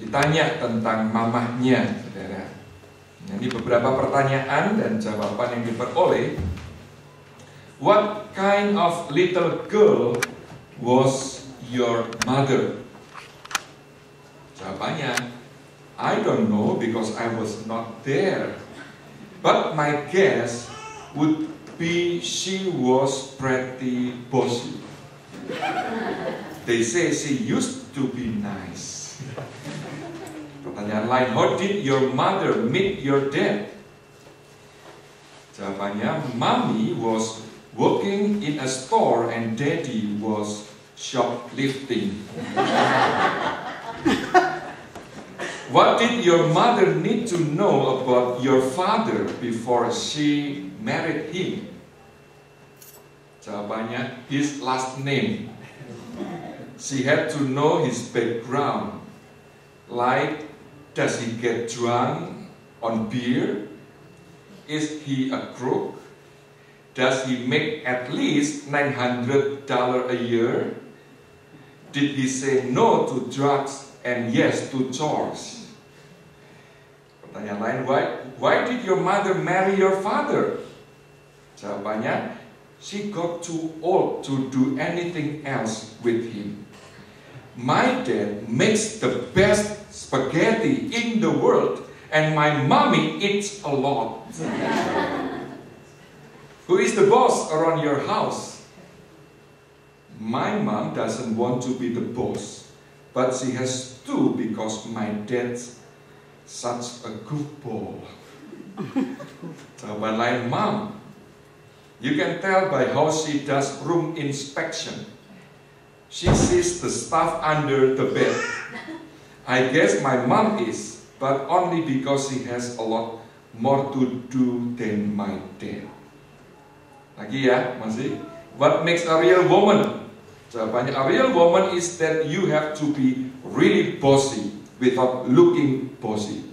ditanya tentang mamahnya, saudara. Ini beberapa pertanyaan dan jawaban yang diperoleh. What kind of little girl was your mother? Jawabannya, I don't know because I was not there. But my guess would be she was pretty bossy. They say she used to be nice. Pertanyaan lain, how did your mother meet your dad? Jawabannya, mommy was working in a store and daddy was shoplifting. What did your mother need to know about your father before she married him? Jawabannya, his last name. She had to know his background. Like, does he get drunk on beer? Is he a crook? Does he make at least $900 a year? Did he say no to drugs and yes to chores? Pertanyaan lain, why did your mother marry your father? Jawabannya, she got too old to do anything else with him. My dad makes the best spaghetti in the world and my mommy eats a lot. Who is the boss around your house? My mom doesn't want to be the boss, but she has to because my dad's such a goofball. Jawaban lain, Mom, you can tell by how she does room inspection. She sees the stuff under the bed. I guess my mom is, but only because she has a lot more to do than my dad. Lagi ya, masih. What makes a real woman? Jawabannya, a real woman is that you have to be really bossy without looking bossy.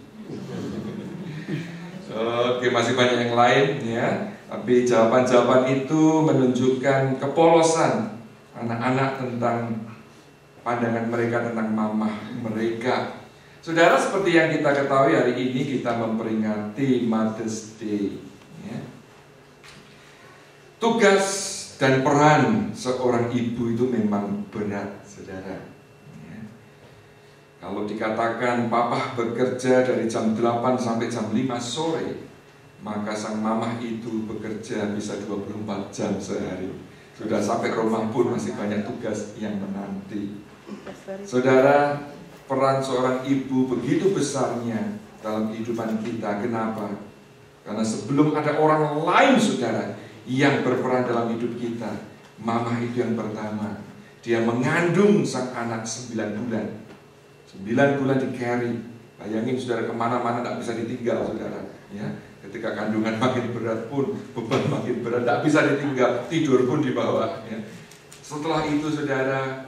Oke, masih banyak yang lain ya. Tapi jawaban-jawaban itu menunjukkan kepolosan anak-anak tentang pandangan mereka tentang mamah mereka. Saudara, seperti yang kita ketahui, hari ini kita memperingati Mother's Day ya. Tugas dan peran seorang ibu itu memang berat, saudara ya. Kalau dikatakan papa bekerja dari jam 8 sampai jam 5 sore, maka sang mamah itu bekerja bisa 24 jam sehari. Sudah sampai rumah pun masih banyak tugas yang menanti. Saudara, peran seorang ibu begitu besarnya dalam kehidupan kita. Kenapa? Karena sebelum ada orang lain, saudara, yang berperan dalam hidup kita, mamah itu yang pertama. Dia mengandung sang anak 9 bulan. 9 bulan di carry. Bayangin, saudara, kemana-mana tidak bisa ditinggal, saudara ya. Ketika kandungan makin berat pun, beban makin berat, tidak bisa ditinggal, tidur pun dibawa ya. Setelah itu, saudara,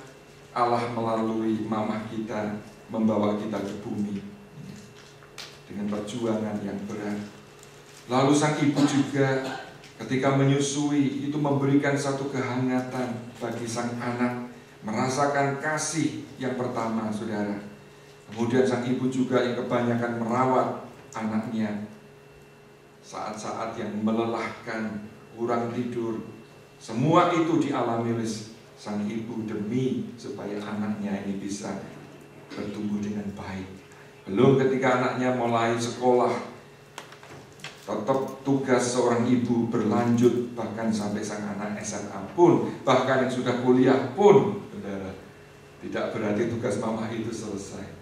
Allah melalui mamah kita membawa kita ke bumi ya, dengan perjuangan yang berat. Lalu sang ibu juga ketika menyusui itu memberikan satu kehangatan bagi sang anak, merasakan kasih yang pertama, saudara. Kemudian sang ibu juga yang kebanyakan merawat anaknya saat-saat yang melelahkan, kurang tidur. Semua itu dialami oleh sang ibu demi supaya anaknya ini bisa bertumbuh dengan baik. Belum ketika anaknya mulai sekolah, tetap tugas seorang ibu berlanjut bahkan sampai sang anak SMA pun, bahkan yang sudah kuliah pun, saudara, tidak berarti tugas mama itu selesai.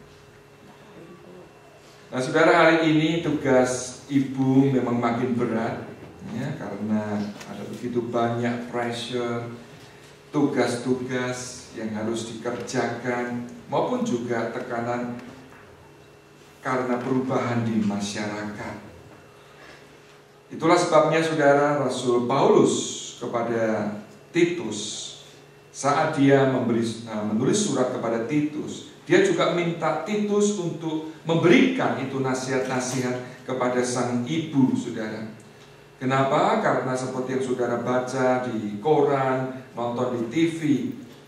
Nah, saudara, hari ini tugas ibu memang makin berat ya, karena ada begitu banyak pressure, tugas-tugas yang harus dikerjakan, maupun juga tekanan karena perubahan di masyarakat. Itulah sebabnya, saudara, Rasul Paulus kepada Titus, saat dia menulis surat kepada Titus, dia juga minta Titus untuk memberikan itu nasihat-nasihat kepada sang ibu, saudara. Kenapa? Karena seperti yang saudara baca di koran, nonton di TV,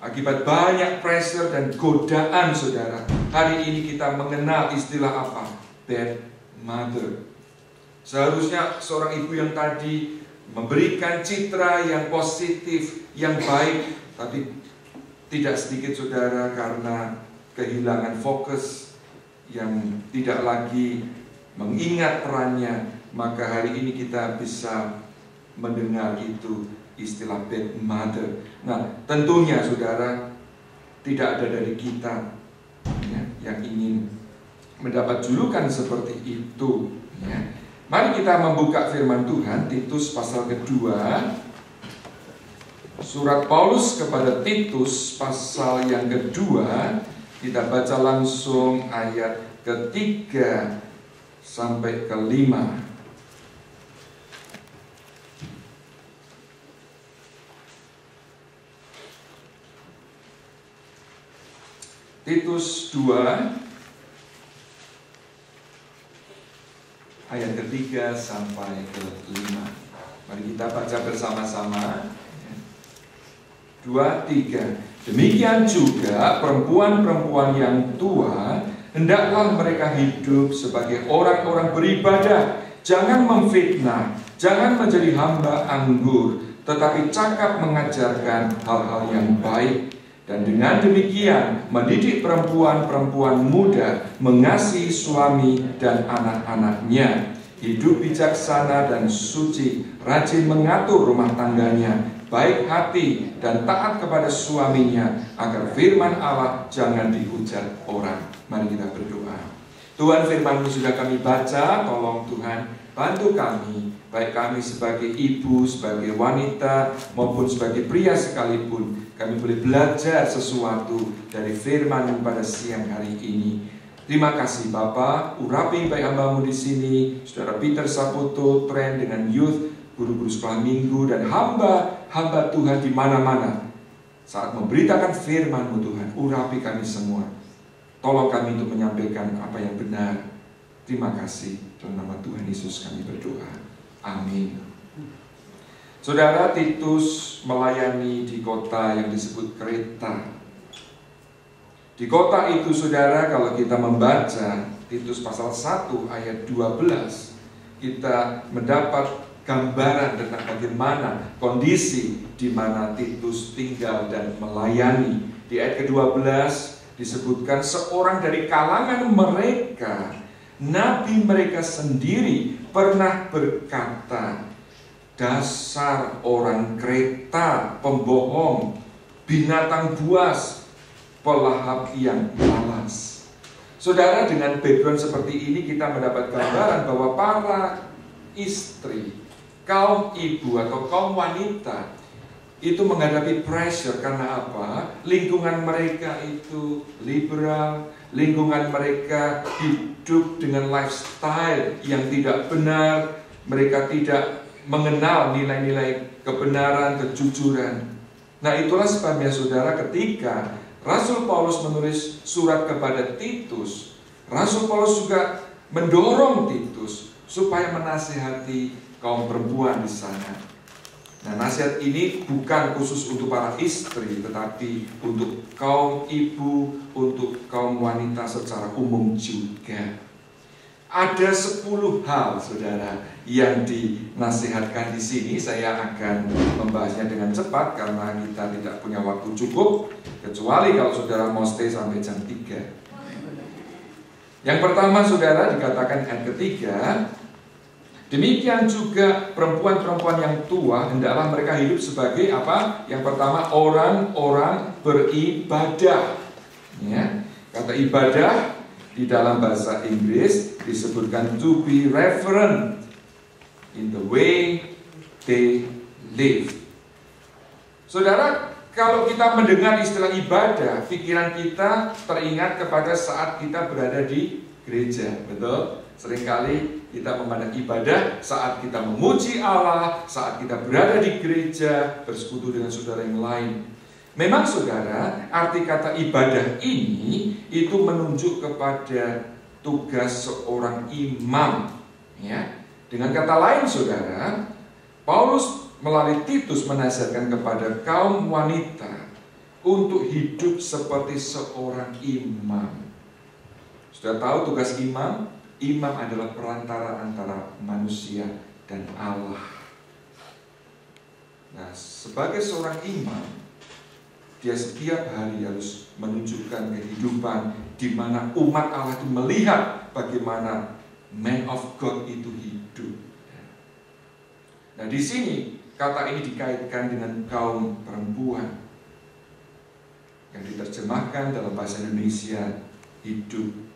Akibat banyak pressure dan godaan, saudara, hari ini kita mengenal istilah apa? Bad mother. Seharusnya seorang ibu yang tadi memberikan citra yang positif, yang baik, tapi tidak sedikit, saudara, karena kehilangan fokus, yang tidak lagi mengingat perannya, maka hari ini kita bisa mendengar itu istilah bad mother. Nah, tentunya, saudara, tidak ada dari kita ya, yang ingin mendapat julukan seperti itu ya. Mari kita membuka firman Tuhan, Titus pasal kedua. Surat Paulus kepada Titus pasal yang kedua. Kita baca langsung ayat ketiga sampai kelima. Titus 2 ayat ketiga sampai kelima. Mari kita baca bersama-sama. 2, 3. Demikian juga perempuan-perempuan yang tua, hendaklah mereka hidup sebagai orang-orang beribadah. Jangan memfitnah, jangan menjadi hamba anggur, tetapi cakap mengajarkan hal-hal yang baik. Dan dengan demikian mendidik perempuan-perempuan muda mengasihi suami dan anak-anaknya, hidup bijaksana dan suci, rajin mengatur rumah tangganya, baik hati dan taat kepada suaminya, agar firman Allah jangan dihujat orang. Mari kita berdoa. Tuhan, firman-Mu sudah kami baca, tolong Tuhan bantu kami, baik kami sebagai ibu, sebagai wanita, maupun sebagai pria sekalipun, kami boleh belajar sesuatu dari firman-Mu pada siang hari ini. Terima kasih Bapa, urapi baik hamba-Mu di sini, Saudara Peter Saputo, tren dengan youth, guru-guru sekolah minggu, dan hamba Tuhan di mana-mana. Saat memberitakan firman-Mu Tuhan, urapi kami semua. Tolong kami untuk menyampaikan apa yang benar. Terima kasih. Dalam nama Tuhan Yesus kami berdoa. Amin. Saudara, Titus melayani di kota yang disebut Kreta. Di kota itu, saudara, kalau kita membaca Titus pasal 1 ayat 12, kita mendapat gambaran tentang bagaimana kondisi di mana Titus tinggal dan melayani. Di ayat ke-12 disebutkan seorang dari kalangan mereka, nabi mereka sendiri pernah berkata, dasar orang Kreta, pembohong, binatang buas, pelahap yang malas. Saudara, dengan background seperti ini kita mendapat gambaran bahwa para istri, kaum ibu atau kaum wanita itu menghadapi pressure. Karena apa? Lingkungan mereka itu liberal, lingkungan mereka hidup dengan lifestyle yang tidak benar, mereka tidak mengenal nilai-nilai kebenaran, kejujuran. Nah, itulah sebabnya, saudara, ketika Rasul Paulus menulis surat kepada Titus, Rasul Paulus juga mendorong Titus supaya menasihati kaum perempuan di sana. Nah, nasihat ini bukan khusus untuk para istri, tetapi untuk kaum ibu, untuk kaum wanita secara umum juga. Ada 10 hal, saudara, yang dinasihatkan di sini. Saya akan membahasnya dengan cepat karena kita tidak punya waktu cukup, kecuali kalau saudara mau stay sampai jam 3. Yang pertama, saudara, dikatakan ayat ketiga, demikian juga perempuan-perempuan yang tua, hendaklah mereka hidup sebagai apa? Yang pertama, orang-orang beribadah. Ya, kata ibadah di dalam bahasa Inggris disebutkan to be reverent in the way they live. Saudara, kalau kita mendengar istilah ibadah, pikiran kita teringat kepada saat kita berada di gereja, betul? Seringkali kita memandang ibadah saat kita memuji Allah, saat kita berada di gereja, bersekutu dengan saudara yang lain. Memang, saudara, arti kata ibadah ini itu menunjuk kepada tugas seorang imam. Ya. Dengan kata lain, saudara, Paulus melalui Titus menasihatkan kepada kaum wanita untuk hidup seperti seorang imam. Sudah tahu tugas imam? Imam adalah perantara antara manusia dan Allah. Nah, sebagai seorang imam, dia setiap hari harus menunjukkan kehidupan di mana umat Allah itu melihat bagaimana man of God itu hidup. Nah, di sini kata ini dikaitkan dengan kaum perempuan yang diterjemahkan dalam bahasa Indonesia hidup